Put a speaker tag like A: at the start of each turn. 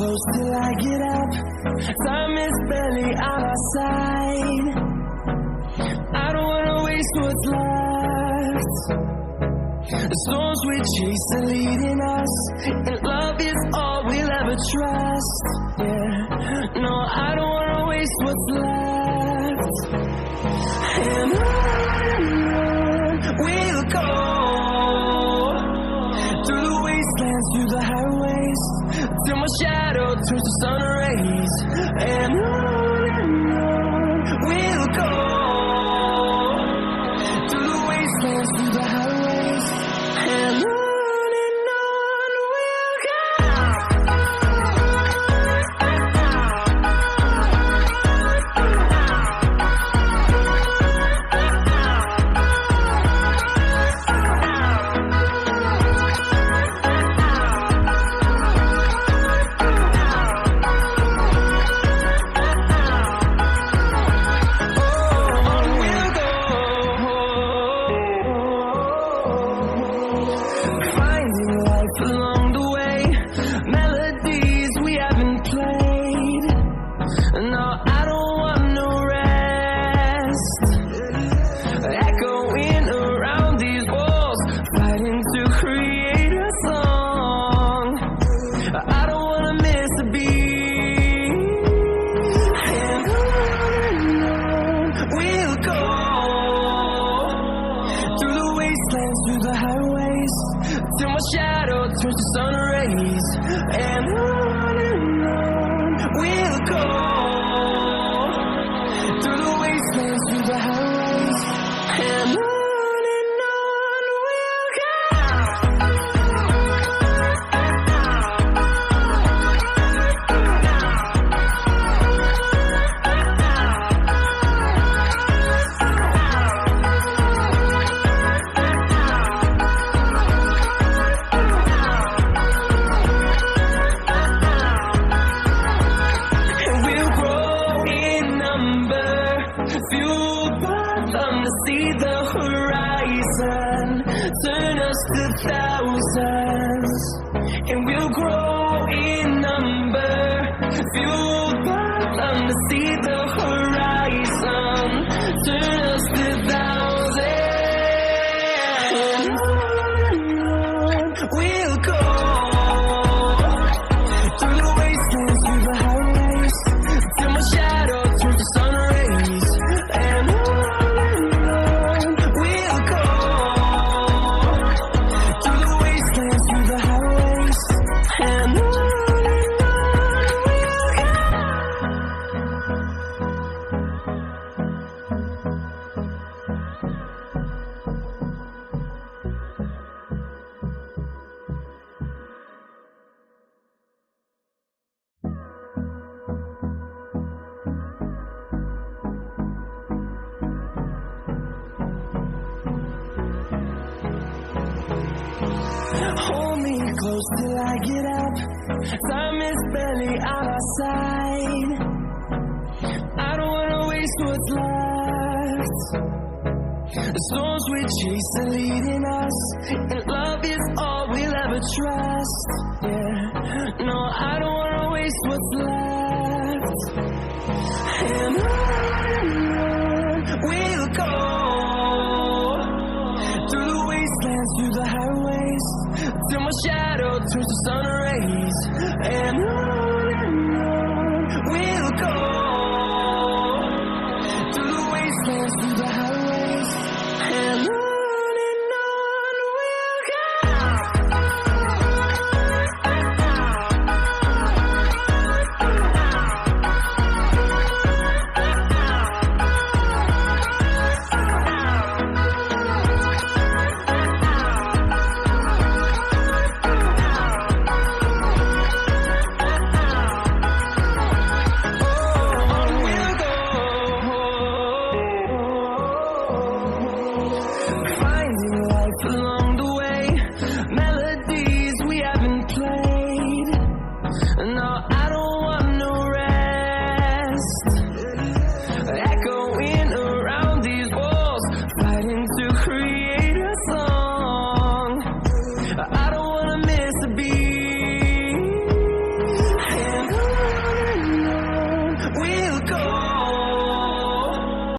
A: close till I get up. Time is barely on our side. I don't wanna waste what's left. The storms we chase are leading us, and love is all we'll ever trust. Yeah, no, I don't wanna waste what's left. And on we'll go, through the wastelands, through the highways, till my shadow turns to sun rays. And on we'll go, through the wastelands, through the highways, and on we'll go. Along the way, melodies we haven't played. No, I don't want no rest. Echoing around these walls, fighting to create a song. I don't wanna miss a beat. And on we'll go, through the wastelands, through the highways, till my shadow turns to sun rays. And on we'll go, through the wastelands, through the highways, and on we'll go. Fueled by them to see the horizon, turn us to thousands, and we'll grow in number. Fueled by them to see the horizon, turn us to thousands, and on we'll go, through the wastelands, through the highways, till my shadow turns to sun rays. And on we'll go, through the wastelands, through the highways, and on we'll go. Hold me close till I get up. Time is barely on our side. I don't wanna waste what's left. The storms we chase are leading us, and love is all we'll ever trust. Yeah, no, I don't wanna waste what's left. And on